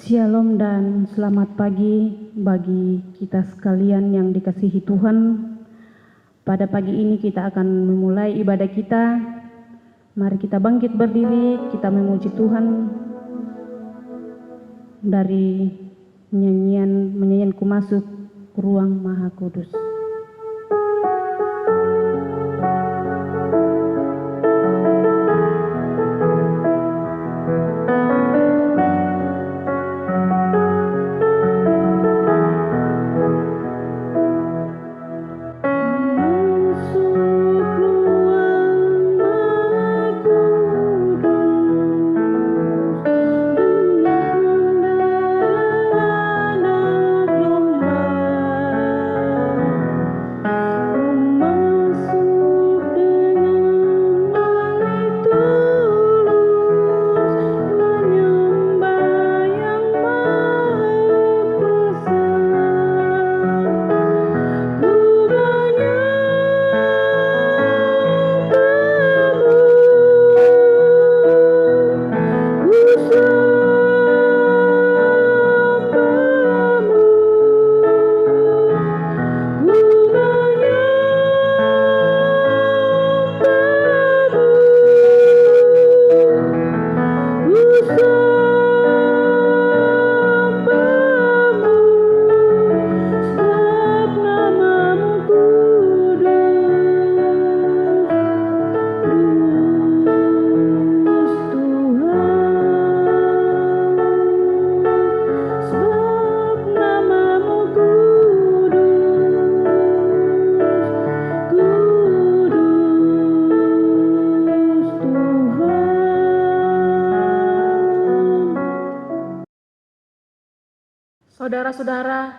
Shalom dan selamat pagi bagi kita sekalian yang dikasihi Tuhan. Pada pagi ini kita akan memulai ibadah kita. Mari kita bangkit berdiri, kita memuji Tuhan dari nyanyian Ku Masuk Ruang Maha Kudus. Saudara-saudara,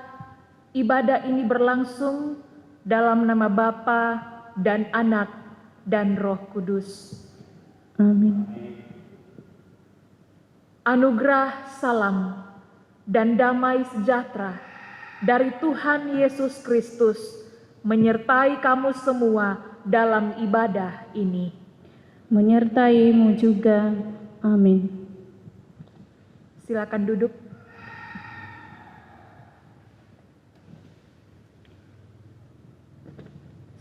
ibadah ini berlangsung dalam nama Bapa dan Anak dan Roh Kudus. Amin. Anugerah, salam, dan damai sejahtera dari Tuhan Yesus Kristus menyertai kamu semua dalam ibadah ini. Menyertaimu juga. Amin. Silakan duduk.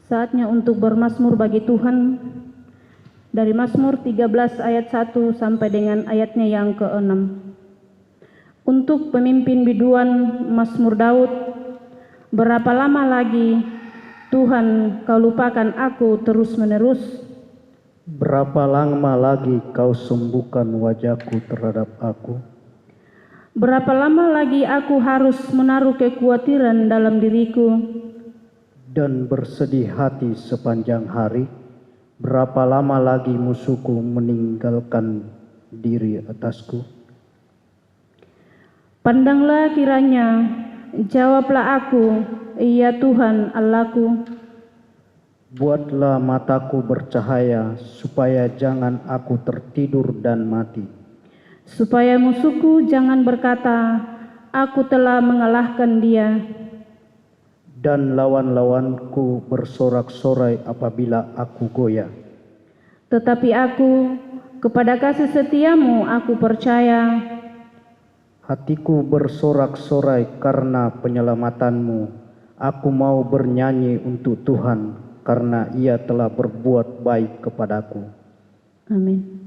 Saatnya untuk bermazmur bagi Tuhan dari Mazmur 13 ayat 1 sampai dengan ayatnya yang ke-6. Untuk pemimpin biduan Mazmur Daud, berapa lama lagi Tuhan kau lupakan aku terus-menerus? Berapa lama lagi kau sembuhkan wajahku terhadap aku? Berapa lama lagi aku harus menaruh kekhawatiran dalam diriku dan bersedih hati sepanjang hari? Berapa lama lagi musuhku meninggalkan diri atasku? Pandanglah kiranya, jawablah aku, ya Tuhan Allahku. Buatlah mataku bercahaya, supaya jangan aku tertidur dan mati. Supaya musuhku jangan berkata, aku telah mengalahkan dia. Dan lawan-lawanku bersorak-sorai apabila aku goyah. Tetapi aku, kepada kasih setiamu aku percaya. Hatiku bersorak-sorai karena penyelamatanmu. Aku mau bernyanyi untuk Tuhan, karena Ia telah berbuat baik kepadaku. Amin.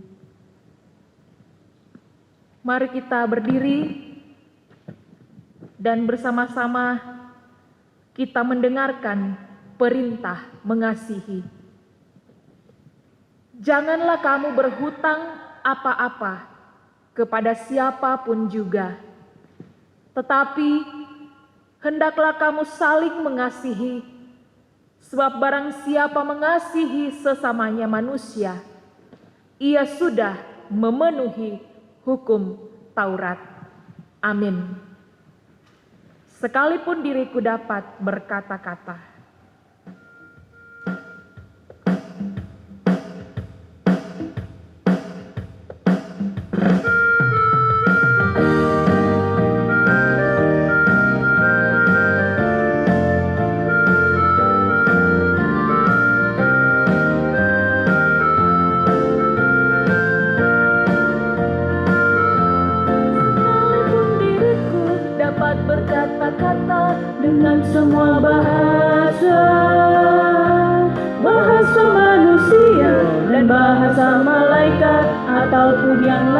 Mari kita berdiri dan bersama-sama kita mendengarkan perintah mengasihi. Janganlah kamu berhutang apa-apa kepada siapapun juga, tetapi hendaklah kamu saling mengasihi, sebab barang siapa mengasihi sesamanya manusia, ia sudah memenuhi hukum Taurat. Amin. Sekalipun diriku dapat berkata-kata, sekalipun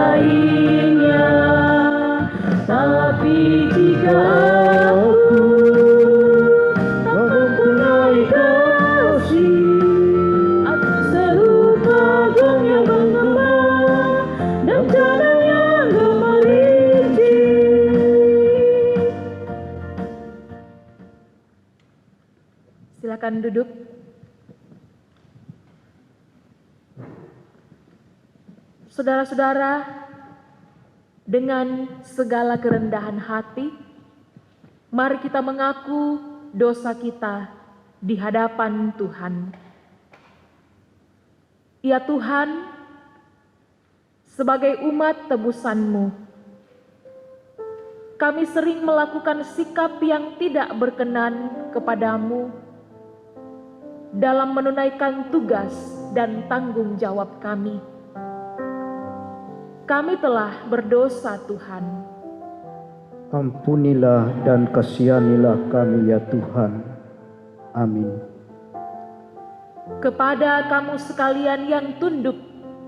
lainnya. Tapi jika aku tak mempunyai kasih, aku serupa gong yang menggembang dan cadang yang gemericik. Silakan duduk. Saudara-saudara, dengan segala kerendahan hati, mari kita mengaku dosa kita di hadapan Tuhan. Ya Tuhan, sebagai umat tebusan-Mu, kami sering melakukan sikap yang tidak berkenan kepadamu dalam menunaikan tugas dan tanggung jawab kami. Kami telah berdosa, Tuhan. Ampunilah dan kasihanilah kami ya Tuhan. Amin. Kepada kamu sekalian yang tunduk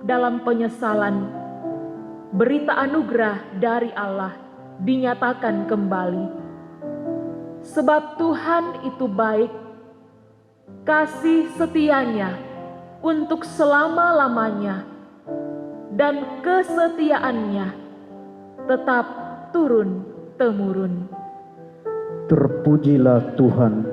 dalam penyesalan, berita anugerah dari Allah dinyatakan kembali. Sebab Tuhan itu baik, kasih setianya untuk selama-lamanya, dan kesetiaannya tetap turun-temurun. Terpujilah Tuhan,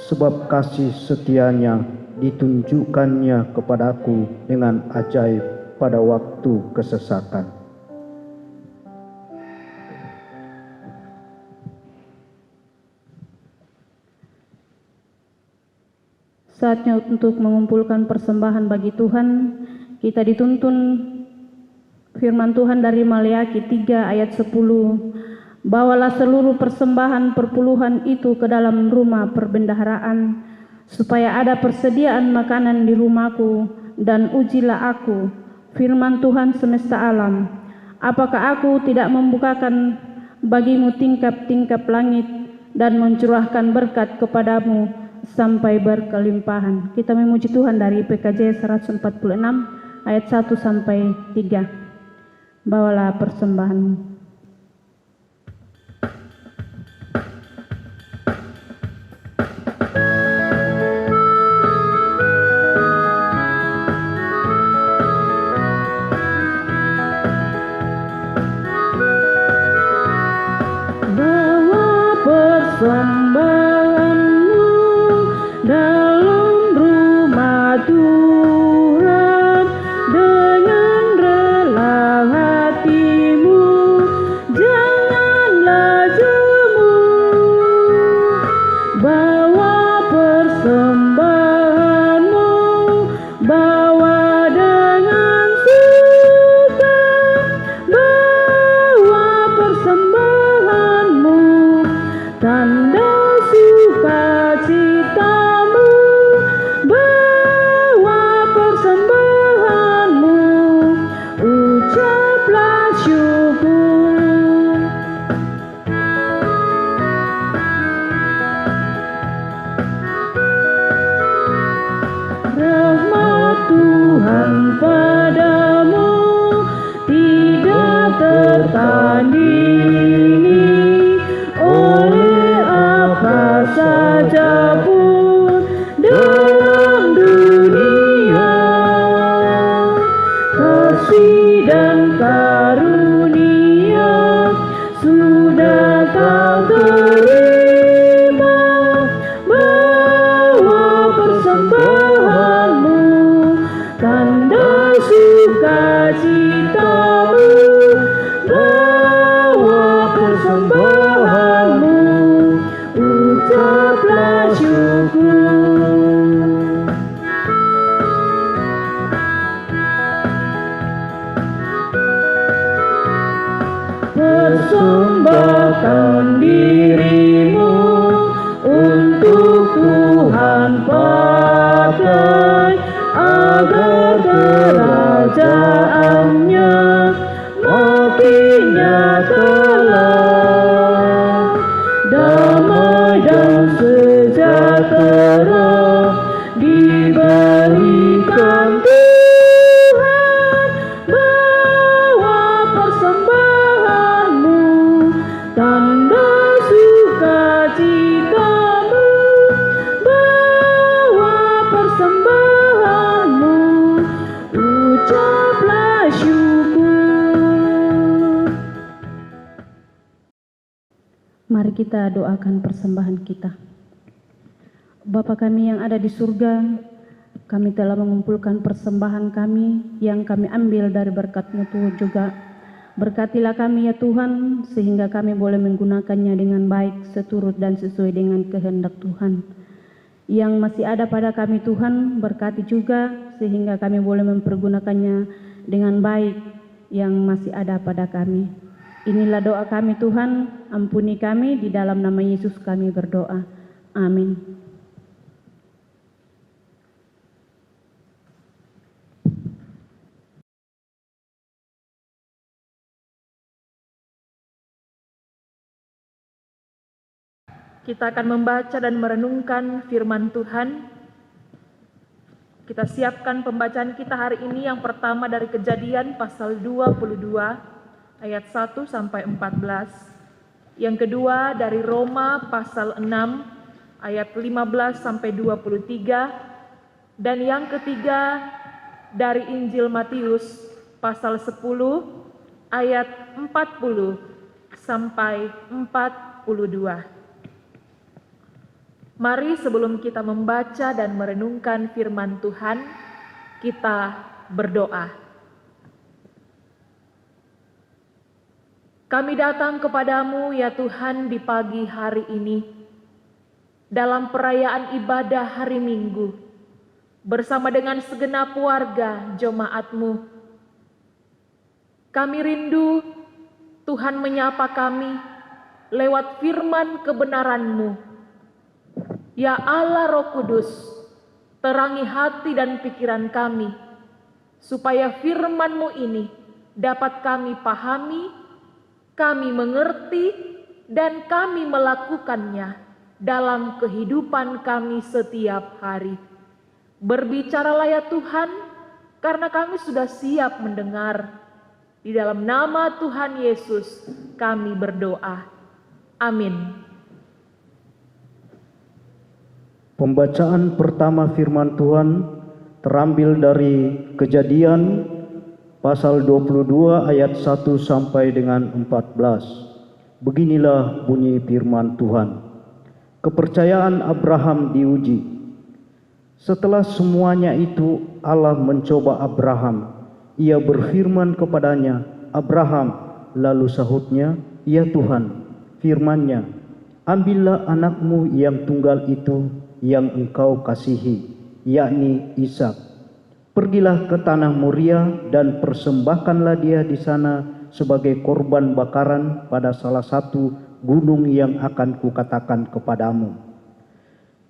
sebab kasih setianya ditunjukkannya kepadaku dengan ajaib pada waktu kesesakan. Saatnya untuk mengumpulkan persembahan bagi Tuhan. Kita dituntun firman Tuhan dari Maleakhi 3 ayat 10. Bawalah seluruh persembahan perpuluhan itu ke dalam rumah perbendaharaan, supaya ada persediaan makanan di rumahku, dan ujilah aku, firman Tuhan semesta alam. Apakah aku tidak membukakan bagimu tingkap-tingkap langit dan mencurahkan berkat kepadamu sampai berkelimpahan. Kita memuji Tuhan dari PKJ 146 ayat 1 sampai 3. Bawalah persembahanmu. Bawa persembahanmu dalam rumah Tuhan dengan rela hatimu, janganlah jemu. Bawa persembahanmu, bawa dengan suka, bawa persembahanmu, tanda sukacitamu, bawa persembahanmu, ucaplah syukur. Rahmat Tuhan padamu tidak tertandingi oleh apa saja pun dalam dunia. Kasih dan karunia sudah kau terima. Bawa persembahanmu, tanda Mari kita doakan persembahan kita. Bapa kami yang ada di surga, kami telah mengumpulkan persembahan kami yang kami ambil dari berkat-Mu Tuhan juga. Berkatilah kami ya Tuhan, sehingga kami boleh menggunakannya dengan baik, seturut dan sesuai dengan kehendak Tuhan. Yang masih ada pada kami Tuhan, berkati juga, sehingga kami boleh mempergunakannya dengan baik yang masih ada pada kami. Inilah doa kami Tuhan, ampuni kami, di dalam nama Yesus kami berdoa. Amin. Kita akan membaca dan merenungkan firman Tuhan. Kita siapkan pembacaan kita hari ini yang pertama dari Kejadian pasal 22 ayat 1 sampai 14. Yang kedua dari Roma pasal 6 ayat 15 sampai 23. Dan yang ketiga dari Injil Matius pasal 10 ayat 40 sampai 42. Mari sebelum kita membaca dan merenungkan firman Tuhan, kita berdoa. Kami datang kepadamu ya Tuhan di pagi hari ini, dalam perayaan ibadah hari Minggu, bersama dengan segenap warga jemaat-Mu. Kami rindu Tuhan menyapa kami lewat firman kebenaran-Mu. Ya Allah Roh Kudus, terangi hati dan pikiran kami, supaya firman-Mu ini dapat kami pahami, kami mengerti, dan kami melakukannya dalam kehidupan kami setiap hari. Berbicaralah ya Tuhan, karena kami sudah siap mendengar. Di dalam nama Tuhan Yesus kami berdoa. Amin. Pembacaan pertama firman Tuhan terambil dari Kejadian pasal 22 ayat 1 sampai dengan 14. Beginilah bunyi firman Tuhan. Kepercayaan Abraham diuji. Setelah semuanya itu Allah mencoba Abraham. Ia berfirman kepadanya, "Abraham." Lalu sahutnya, "Ya Tuhan." Firman-Nya, "Ambillah anakmu yang tunggal itu yang engkau kasihi, yakni Ishak. Pergilah ke tanah Moria dan persembahkanlah dia di sana sebagai korban bakaran pada salah satu gunung yang akan kukatakan kepadamu."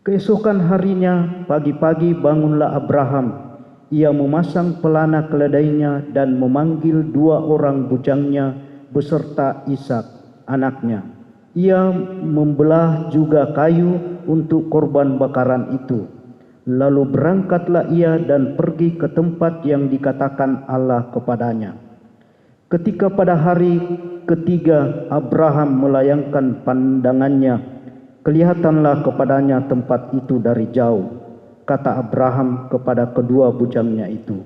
Keesokan harinya pagi-pagi bangunlah Abraham. Ia memasang pelana keledainya dan memanggil 2 orang bujangnya beserta Ishak anaknya. Ia membelah juga kayu untuk korban bakaran itu. Lalu berangkatlah ia dan pergi ke tempat yang dikatakan Allah kepadanya. Ketika pada hari ketiga Abraham melayangkan pandangannya, kelihatanlah kepadanya tempat itu dari jauh. Kata Abraham kepada kedua bujangnya itu,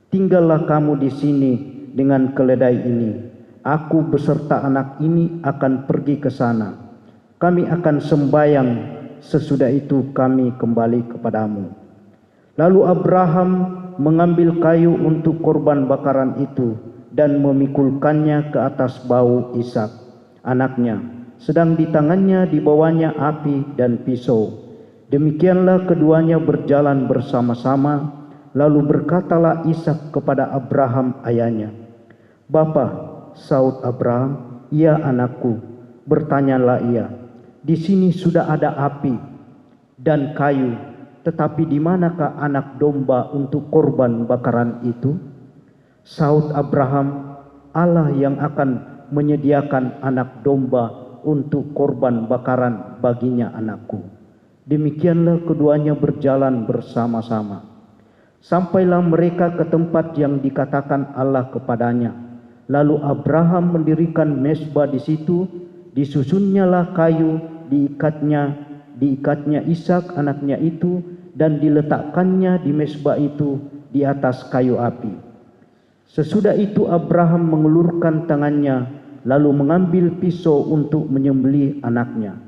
"Tinggallah kamu di sini dengan keledai ini. Aku beserta anak ini akan pergi ke sana. Kami akan sembahyang, sesudah itu kami kembali kepadamu." Lalu Abraham mengambil kayu untuk korban bakaran itu dan memikulkannya ke atas bahu Ishak, anaknya, sedang di tangannya dibawanya api dan pisau. Demikianlah keduanya berjalan bersama-sama. Lalu berkatalah Ishak kepada Abraham ayahnya, "Bapa." Sahut Abraham, "Ya anakku." Bertanyalah ia, "Di sini sudah ada api dan kayu, tetapi di manakah anak domba untuk korban bakaran itu?" Sahut Abraham, "Allah yang akan menyediakan anak domba untuk korban bakaran baginya anakku." Demikianlah keduanya berjalan bersama-sama. Sampailah mereka ke tempat yang dikatakan Allah kepadanya. Lalu Abraham mendirikan mezbah di situ, disusunnyalah kayu, diikatnya Ishak anaknya itu, dan diletakkannya di mezbah itu di atas kayu api. Sesudah itu Abraham mengulurkan tangannya, lalu mengambil pisau untuk menyembelih anaknya.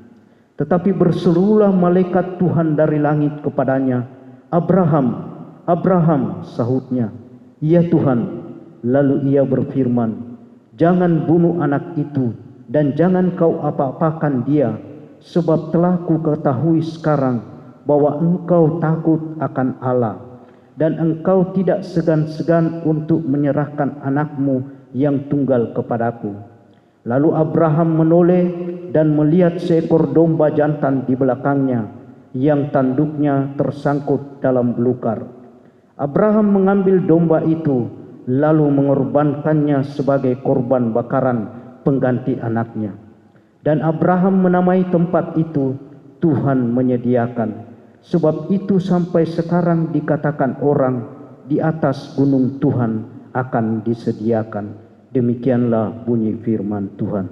Tetapi berserulah malaikat Tuhan dari langit kepadanya, "Abraham, Abraham," sahutnya. "Ya Tuhan." Lalu ia berfirman, "Jangan bunuh anak itu dan jangan kau apa-apakan dia, sebab telah ku ketahui sekarang bahwa engkau takut akan Allah, dan engkau tidak segan-segan untuk menyerahkan anakmu yang tunggal kepadaku." Lalu Abraham menoleh dan melihat seekor domba jantan di belakangnya, yang tanduknya tersangkut dalam belukar. Abraham mengambil domba itu, lalu mengorbankannya sebagai korban bakaran pengganti anaknya. Dan Abraham menamai tempat itu, "Tuhan menyediakan." Sebab itu sampai sekarang dikatakan orang, "Di atas gunung Tuhan akan disediakan." Demikianlah bunyi firman Tuhan.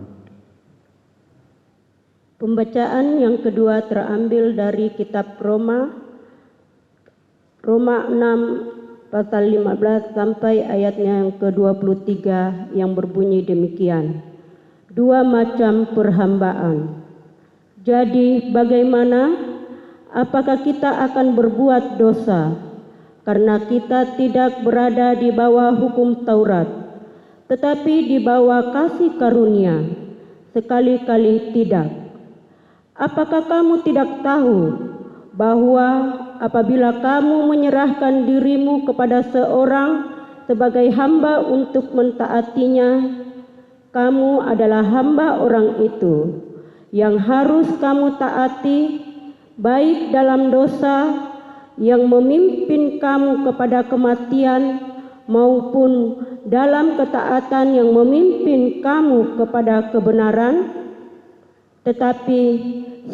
Pembacaan yang kedua terambil dari kitab Roma 6 pasal 15 sampai ayatnya yang ke-23 yang berbunyi demikian. Dua macam perhambaan. Jadi bagaimana? Apakah kita akan berbuat dosa karena kita tidak berada di bawah hukum Taurat, tetapi di bawah kasih karunia? Sekali-kali tidak. Apakah kamu tidak tahu bahwa apabila kamu menyerahkan dirimu kepada seorang sebagai hamba untuk mentaatinya, kamu adalah hamba orang itu yang harus kamu taati, baik dalam dosa yang memimpin kamu kepada kematian maupun dalam ketaatan yang memimpin kamu kepada kebenaran. Tetapi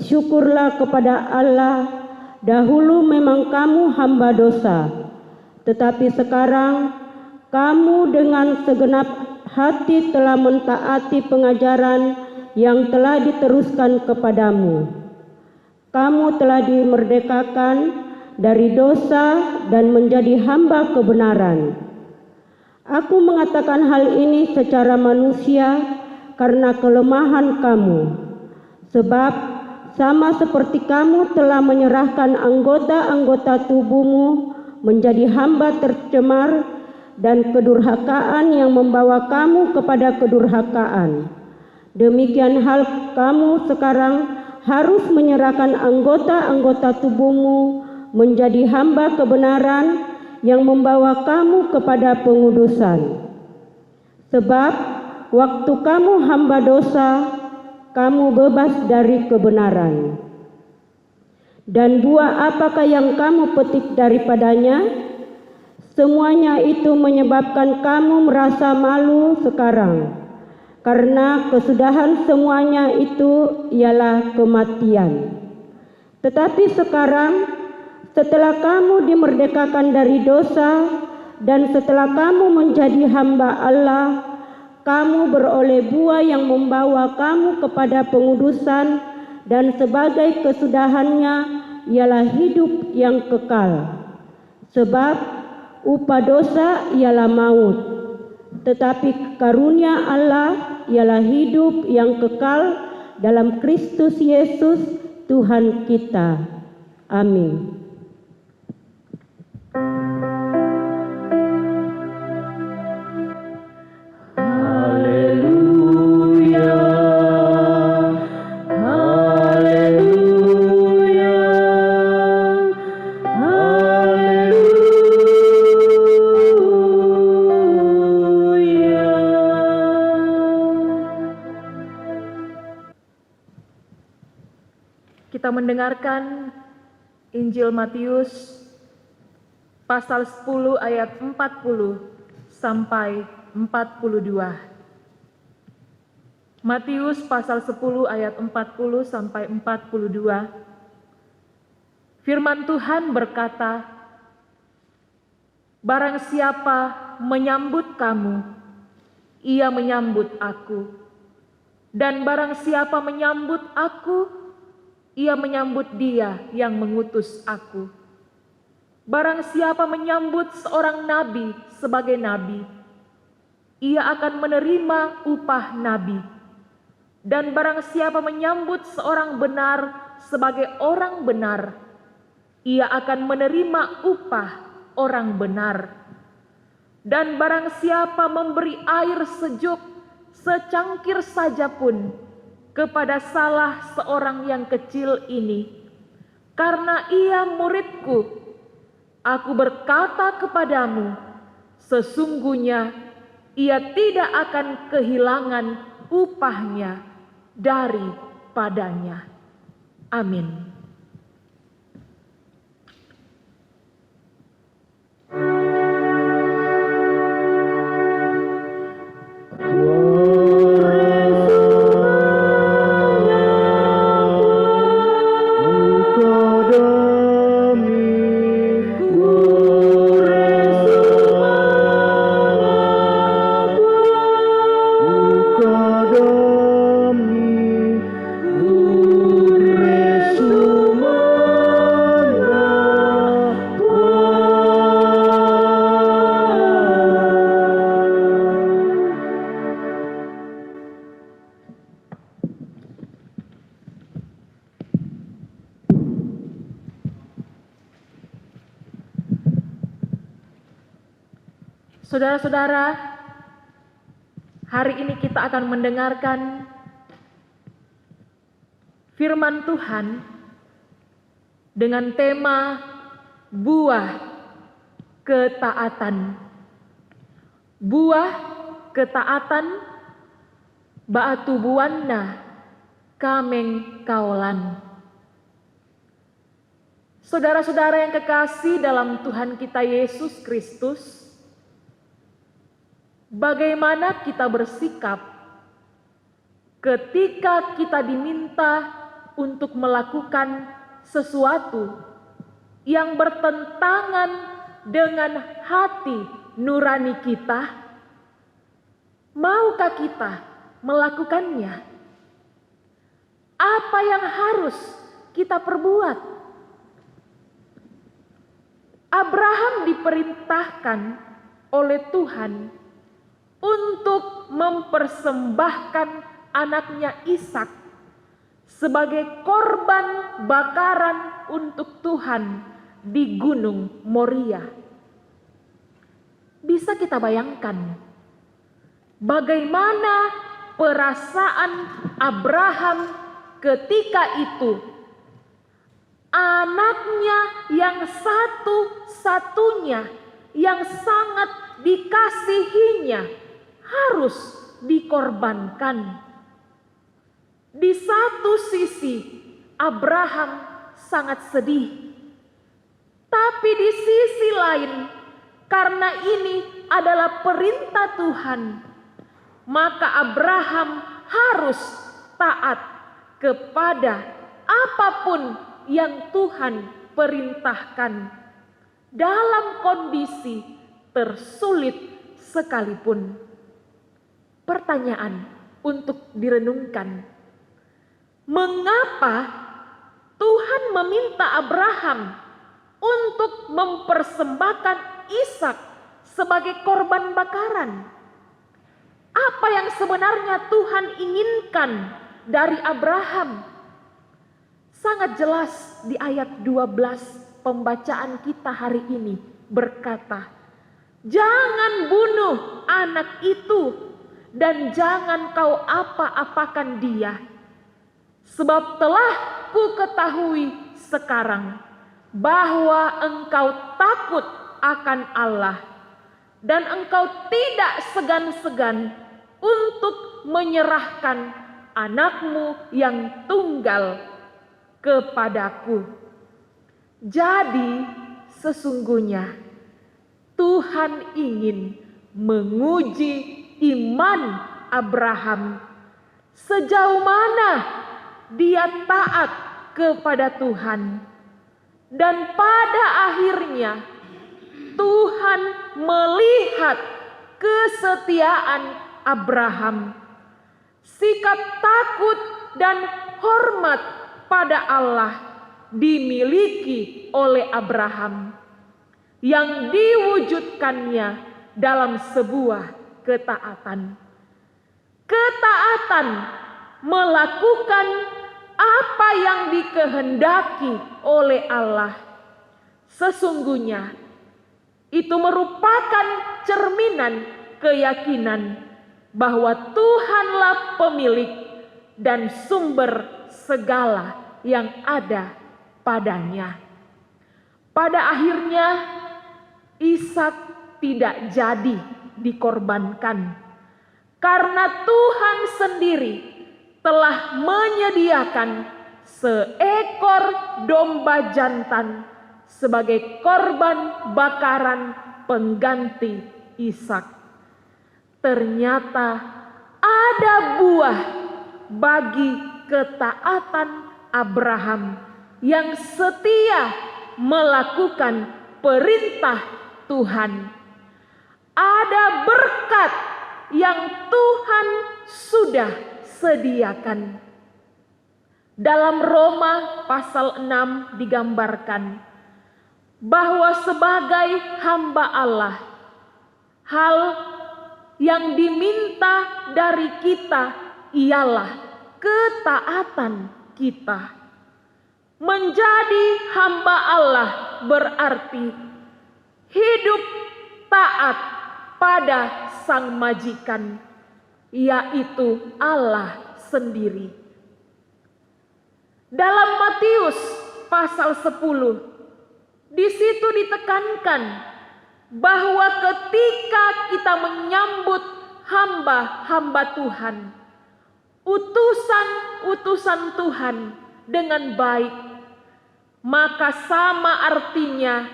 syukurlah kepada Allah, dahulu memang kamu hamba dosa, tetapi sekarang kamu dengan segenap hati telah mentaati pengajaran yang telah diteruskan kepadamu. Kamu telah dimerdekakan dari dosa dan menjadi hamba kebenaran. Aku mengatakan hal ini secara manusia karena kelemahan kamu, sebab sama seperti kamu telah menyerahkan anggota-anggota tubuhmu menjadi hamba tercemar dan kedurhakaan yang membawa kamu kepada kedurhakaan. Demikian hal kamu sekarang harus menyerahkan anggota-anggota tubuhmu menjadi hamba kebenaran yang membawa kamu kepada pengudusan. Sebab waktu kamu hamba dosa, kamu bebas dari kebenaran. Dan buah apakah yang kamu petik daripadanya? Semuanya itu menyebabkan kamu merasa malu sekarang, karena kesudahan semuanya itu ialah kematian. Tetapi sekarang, setelah kamu dimerdekakan dari dosa dan setelah kamu menjadi hamba Allah, kamu beroleh buah yang membawa kamu kepada pengudusan, dan sebagai kesudahannya ialah hidup yang kekal. Sebab upah dosa ialah maut, tetapi karunia Allah ialah hidup yang kekal dalam Kristus Yesus Tuhan kita. Amin. Kita mendengarkan Injil Matius pasal 10 ayat 40 sampai 42. Matius pasal 10 ayat 40 sampai 42. Firman Tuhan berkata, "Barang siapa menyambut kamu, ia menyambut aku. Dan barang siapa menyambut aku, ia menyambut Dia yang mengutus aku. Barang siapa menyambut seorang nabi sebagai nabi, ia akan menerima upah nabi. Dan barang siapa menyambut seorang benar sebagai orang benar, ia akan menerima upah orang benar. Dan barang siapa memberi air sejuk secangkir saja pun kepada salah seorang yang kecil ini, karena ia muridku, aku berkata kepadamu, sesungguhnya ia tidak akan kehilangan upahnya daripadanya. Amin. Saudara-saudara, hari ini kita akan mendengarkan firman Tuhan dengan tema buah ketaatan. Buah ketaatan baatu buana kameng kaolan. Saudara-saudara yang kekasih dalam Tuhan kita Yesus Kristus, bagaimana kita bersikap ketika kita diminta untuk melakukan sesuatu yang bertentangan dengan hati nurani kita? Maukah kita melakukannya? Apa yang harus kita perbuat? Abraham diperintahkan oleh Tuhan untuk mempersembahkan anaknya Ishak sebagai korban bakaran untuk Tuhan di Gunung Moria. Bisa kita bayangkan bagaimana perasaan Abraham ketika itu anaknya yang satu-satunya yang sangat dikasihinya harus dikorbankan. Di satu sisi Abraham sangat sedih, tapi di sisi lain karena ini adalah perintah Tuhan, maka Abraham harus taat kepada apapun yang Tuhan perintahkan dalam kondisi tersulit sekalipun. Pertanyaan untuk direnungkan, mengapa Tuhan meminta Abraham untuk mempersembahkan Ishak sebagai korban bakaran? Apa yang sebenarnya Tuhan inginkan dari Abraham? Sangat jelas di ayat 12 pembacaan kita hari ini berkata, jangan bunuh anak itu dan jangan kau apa-apakan dia. Sebab telah ku ketahui sekarang bahwa engkau takut akan Allah dan engkau tidak segan-segan untuk menyerahkan anakmu yang tunggal kepadaku. Jadi sesungguhnya Tuhan ingin menguji iman Abraham, sejauh mana dia taat kepada Tuhan. Dan pada akhirnya Tuhan melihat kesetiaan Abraham, sikap takut dan hormat pada Allah dimiliki oleh Abraham yang diwujudkannya dalam sebuah ketaatan. Ketaatan melakukan apa yang dikehendaki oleh Allah. Sesungguhnya itu merupakan cerminan keyakinan bahwa Tuhanlah pemilik dan sumber segala yang ada padanya. Pada akhirnya Ishak tidak jadi dikorbankan karena Tuhan sendiri telah menyediakan seekor domba jantan sebagai korban bakaran pengganti Ishak. Ternyata ada buah bagi ketaatan Abraham yang setia melakukan perintah Tuhan. Ada berkat yang Tuhan sudah sediakan. Dalam Roma pasal 6 digambarkan bahwa sebagai hamba Allah, hal yang diminta dari kita ialah ketaatan kita. Menjadi hamba Allah berarti hidup taat pada sang majikan, yaitu Allah sendiri. Dalam Matius pasal 10, di situ ditekankan bahwa ketika kita menyambut hamba-hamba Tuhan, utusan-utusan Tuhan dengan baik, maka sama artinya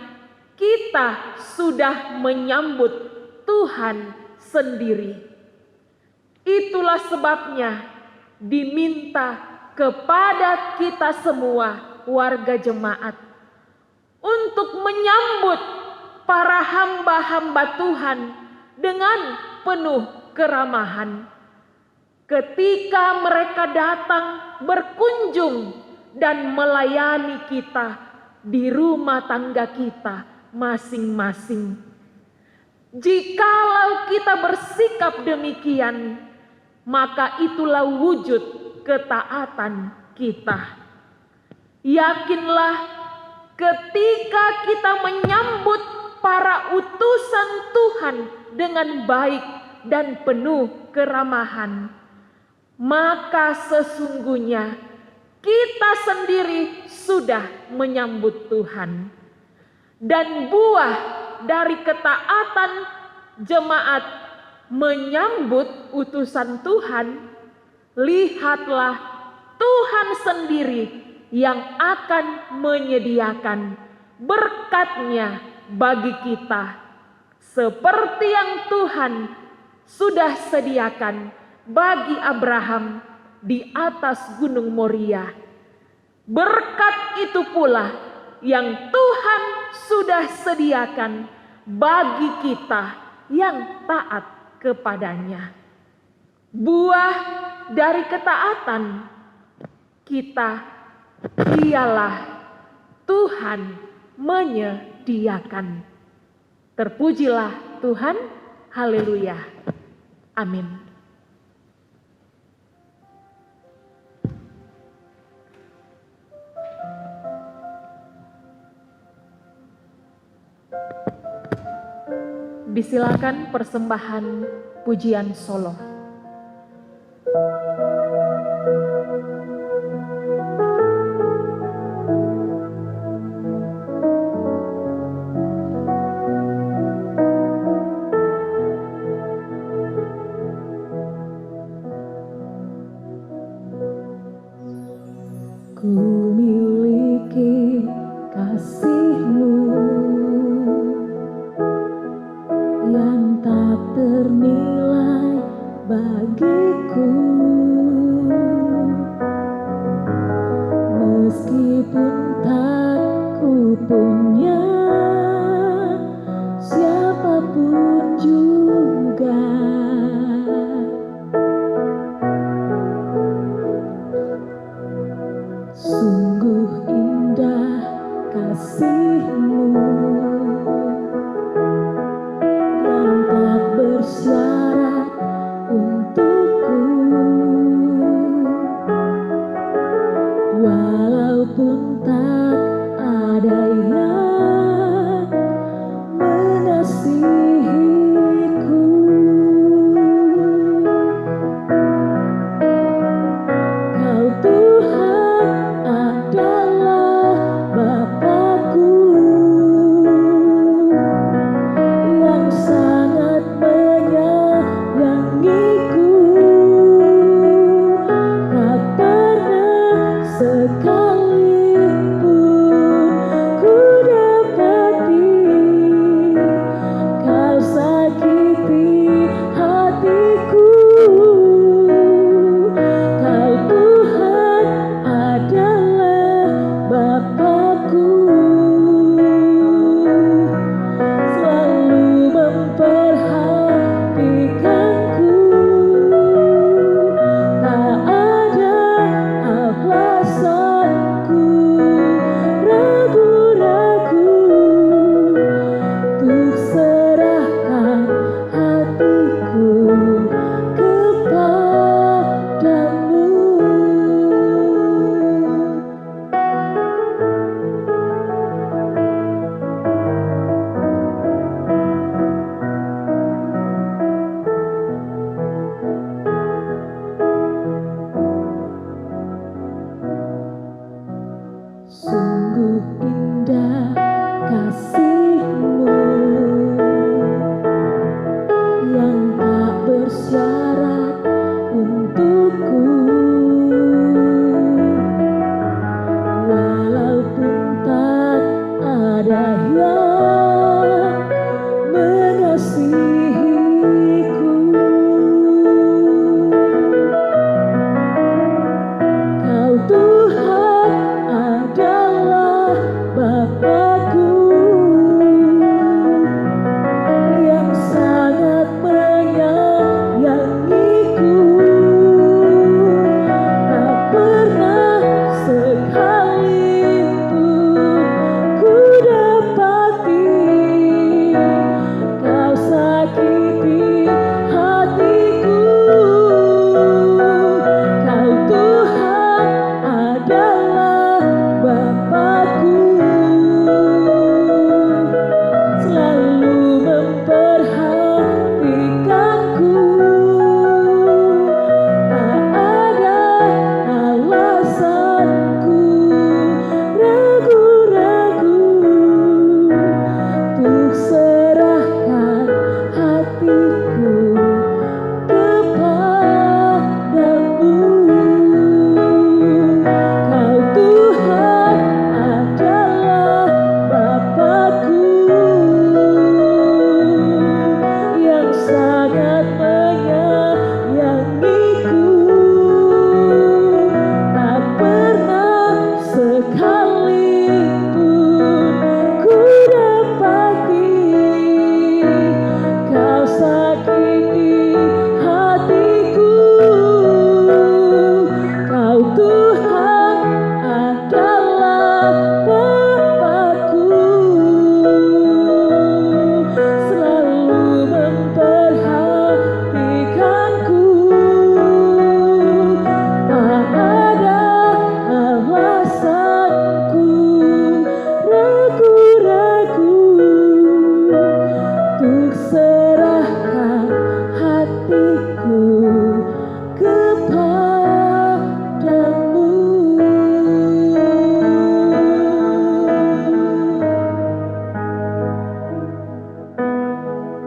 kita sudah menyambut Tuhan sendiri. Itulah sebabnya diminta kepada kita semua warga jemaat untuk menyambut para hamba-hamba Tuhan dengan penuh keramahan. Ketika mereka datang berkunjung dan melayani kita di rumah tangga kita masing-masing. Jikalau kita bersikap demikian, maka itulah wujud ketaatan kita. Yakinlah ketika kita menyambut para utusan Tuhan dengan baik dan penuh keramahan, maka sesungguhnya kita sendiri sudah menyambut Tuhan. Dan buah dari ketaatan jemaat menyambut utusan Tuhan, lihatlah Tuhan sendiri yang akan menyediakan berkat-Nya bagi kita, seperti yang Tuhan sudah sediakan bagi Abraham di atas Gunung Moria. Berkat itu pula yang Tuhan sudah sediakan bagi kita yang taat kepadanya. Buah dari ketaatan kita ialah Tuhan menyediakan. Terpujilah Tuhan, haleluya, amin. Disilakan persembahan pujian solo. Ku miliki kasih-Mu yang tak ternilai bagiku, meskipun tak ku punya siapapun juga. Sungguh indah kasih-Mu yang tak bersyarat untukku.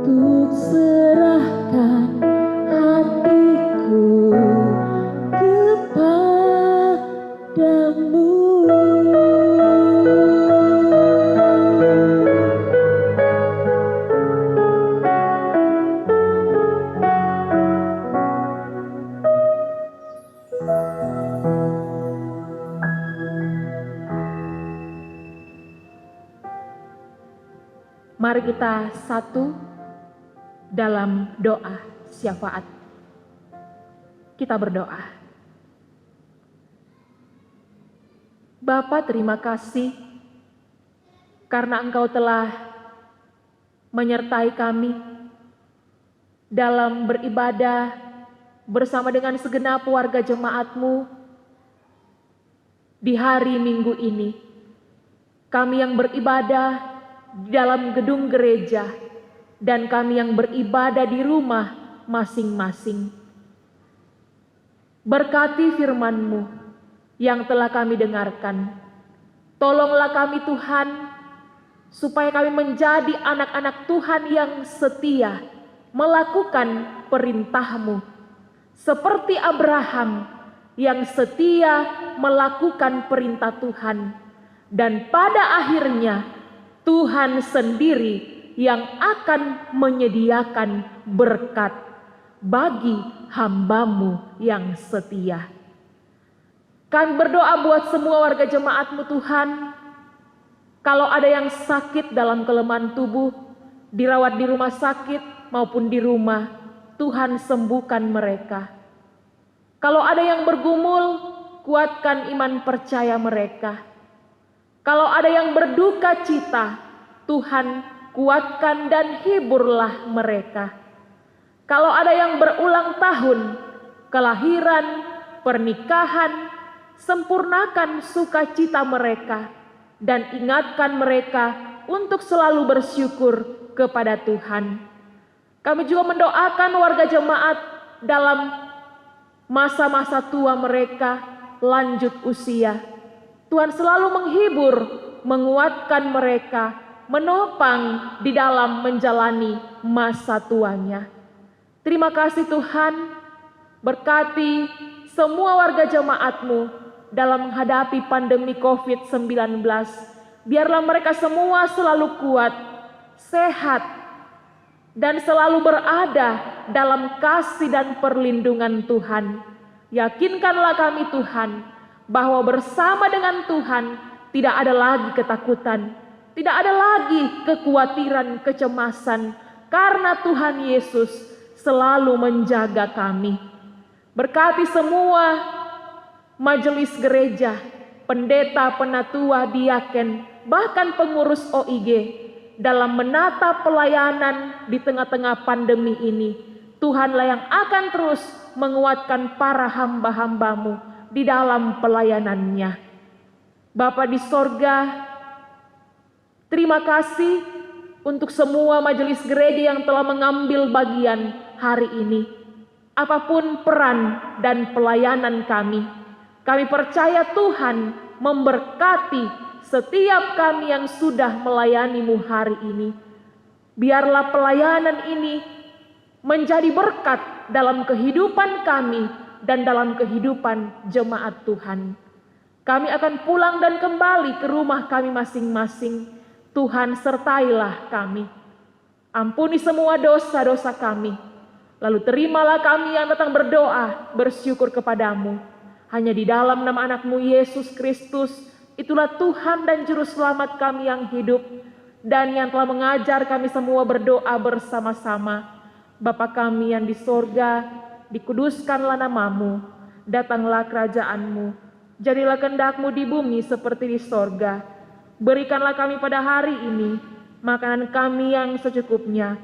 untuk serahkan hatiku kepadamu. Mari kita satu dalam doa syafaat. Kita berdoa. Bapa, terima kasih karena Engkau telah menyertai kami dalam beribadah bersama dengan segenap warga jemaat-Mu di hari Minggu ini. Kami yang beribadah di dalam gedung gereja dan kami yang beribadah di rumah masing-masing. Berkati firman-Mu yang telah kami dengarkan. Tolonglah kami Tuhan, supaya kami menjadi anak-anak Tuhan yang setia, melakukan perintah-Mu. Seperti Abraham yang setia melakukan perintah Tuhan. Dan pada akhirnya Tuhan sendiri yang akan menyediakan berkat bagi hamba-Mu yang setia. Kami berdoa buat semua warga jemaat-Mu Tuhan. Kalau ada yang sakit dalam kelemahan tubuh, dirawat di rumah sakit maupun di rumah, Tuhan sembuhkan mereka. Kalau ada yang bergumul, kuatkan iman percaya mereka. Kalau ada yang berduka cita, Tuhan kuatkan dan hiburlah mereka. Kalau ada yang berulang tahun, kelahiran, pernikahan, sempurnakan sukacita mereka dan ingatkan mereka untuk selalu bersyukur kepada Tuhan. Kami juga mendoakan warga jemaat dalam masa-masa tua mereka, lanjut usia. Tuhan selalu menghibur, menguatkan mereka, menopang di dalam menjalani masa tuanya. Terima kasih Tuhan, berkati semua warga jemaat-Mu dalam menghadapi pandemi COVID-19. Biarlah mereka semua selalu kuat, sehat, dan selalu berada dalam kasih dan perlindungan Tuhan. Yakinkanlah kami Tuhan, bahwa bersama dengan Tuhan tidak ada lagi ketakutan, tidak ada lagi kekhawatiran, kecemasan, karena Tuhan Yesus selalu menjaga kami. Berkati semua majelis gereja, pendeta, penatua, diaken, bahkan pengurus OIG dalam menata pelayanan di tengah-tengah pandemi ini. Tuhanlah yang akan terus menguatkan para hamba-hamba-Mu di dalam pelayanannya. Bapa di sorga, terima kasih untuk semua majelis gereja yang telah mengambil bagian hari ini. Apapun peran dan pelayanan kami percaya Tuhan memberkati setiap kami yang sudah melayani-Mu hari ini. Biarlah pelayanan ini menjadi berkat dalam kehidupan kami dan dalam kehidupan jemaat Tuhan. Kami akan pulang dan kembali ke rumah kami masing-masing. Tuhan sertailah kami. Ampuni semua dosa-dosa kami. Lalu terimalah kami yang datang berdoa, bersyukur kepadamu. Hanya di dalam nama anak-Mu Yesus Kristus, itulah Tuhan dan Juru Selamat kami yang hidup, dan yang telah mengajar kami semua berdoa bersama-sama. Bapa kami yang di sorga, dikuduskanlah nama-Mu, datanglah kerajaan-Mu, jadilah kehendak-Mu di bumi seperti di sorga. Berikanlah kami pada hari ini makanan kami yang secukupnya,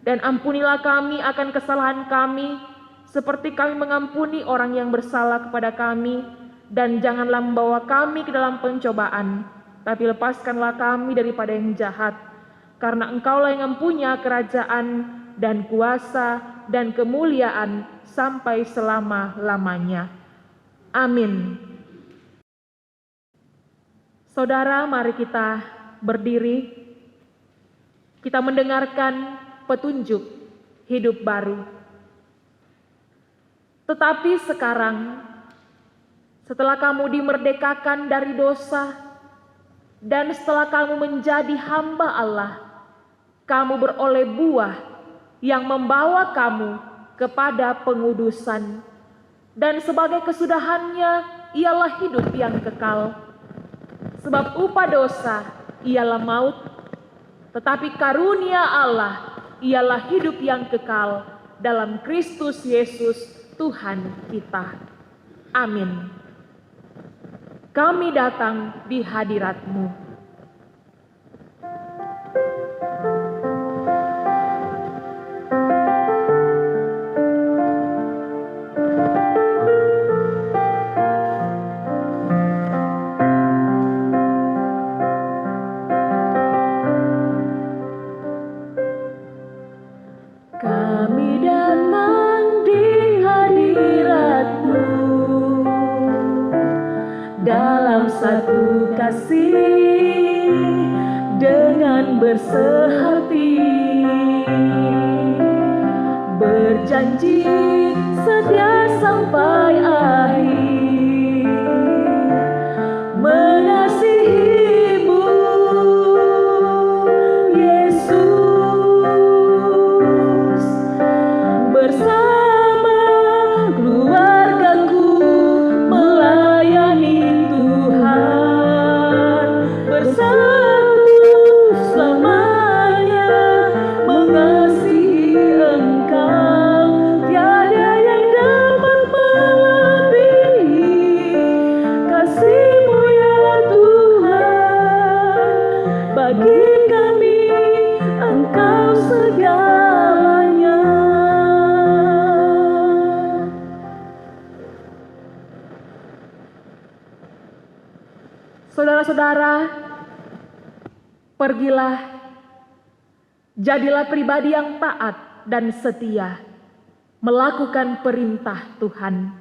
dan ampunilah kami akan kesalahan kami, seperti kami mengampuni orang yang bersalah kepada kami, dan janganlah membawa kami ke dalam pencobaan, tapi lepaskanlah kami daripada yang jahat, karena Engkaulah yang mempunyai kerajaan dan kuasa dan kemuliaan sampai selama-lamanya. Amin. Saudara, mari kita berdiri. Kita mendengarkan petunjuk hidup baru. Tetapi sekarang, setelah kamu dimerdekakan dari dosa, dan setelah kamu menjadi hamba Allah, kamu beroleh buah yang membawa kamu kepada pengudusan. Dan sebagai kesudahannya ialah hidup yang kekal. Sebab upah dosa ialah maut, tetapi karunia Allah ialah hidup yang kekal dalam Kristus Yesus Tuhan kita. Amin. Kami datang di hadirat-Mu. Kami datang di hadirat-Mu dalam satu kasih dengan bersehati, berjanji setia sampai akhir, mengasihi-Mu Yesus, bersama keluargaku melayani Tuhan, bersatu selamanya mengasihi Engkau. Tiada yang dapat melebihi kasih-Mu ya Tuhan. Bagi kami Engkau segalanya. Saudara-saudara, pergilah, jadilah pribadi yang taat dan setia, melakukan perintah Tuhan,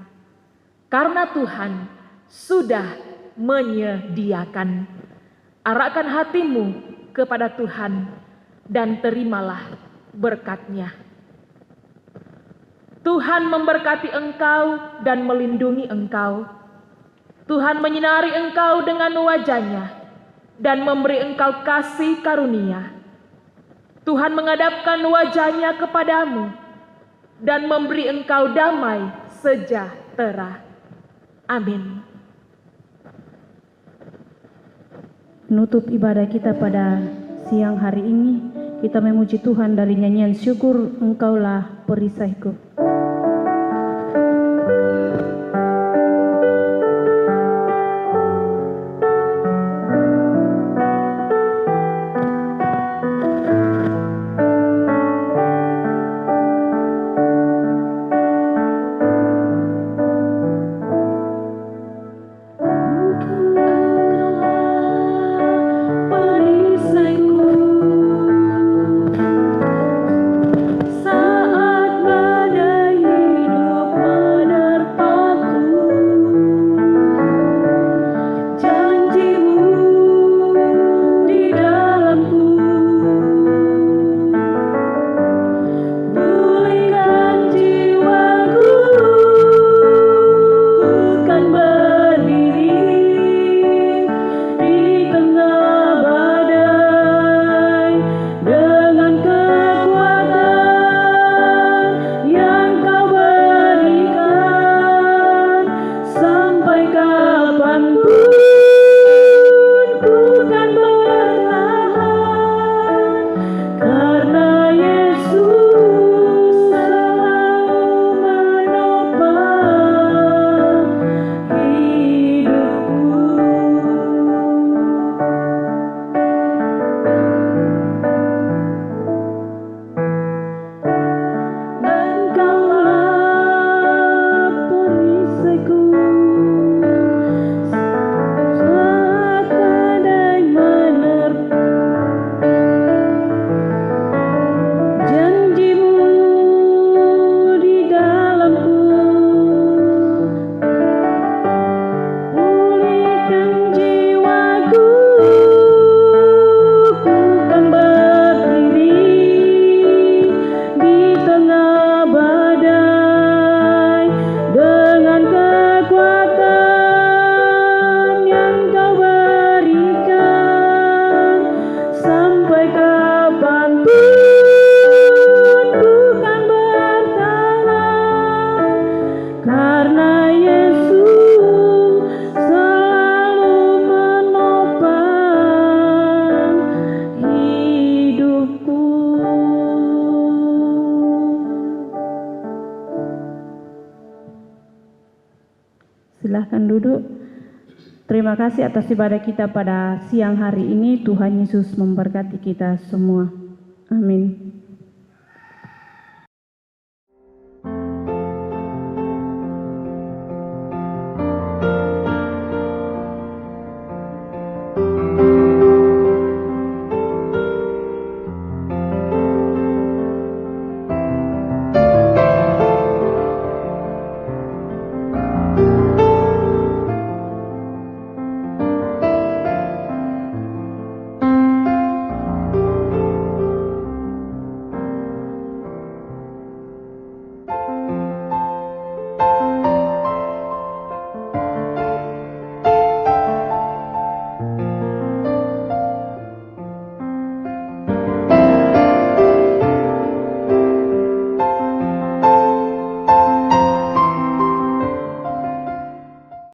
karena Tuhan sudah menyediakan. Arahkan hatimu kepada Tuhan dan terimalah berkat-Nya. Tuhan memberkati engkau dan melindungi engkau. Tuhan menyinari engkau dengan wajah-Nya dan memberi engkau kasih karunia. Tuhan menghadapkan wajah-Nya kepadamu dan memberi engkau damai sejahtera. Amin. Penutup ibadah kita pada siang hari ini, kita memuji Tuhan dari nyanyian syukur, Engkaulah perisaiku. Perisaiku saat badai Silahkan duduk. Terima kasih atas ibadah kita pada siang hari ini. Tuhan Yesus memberkati kita semua. Amin.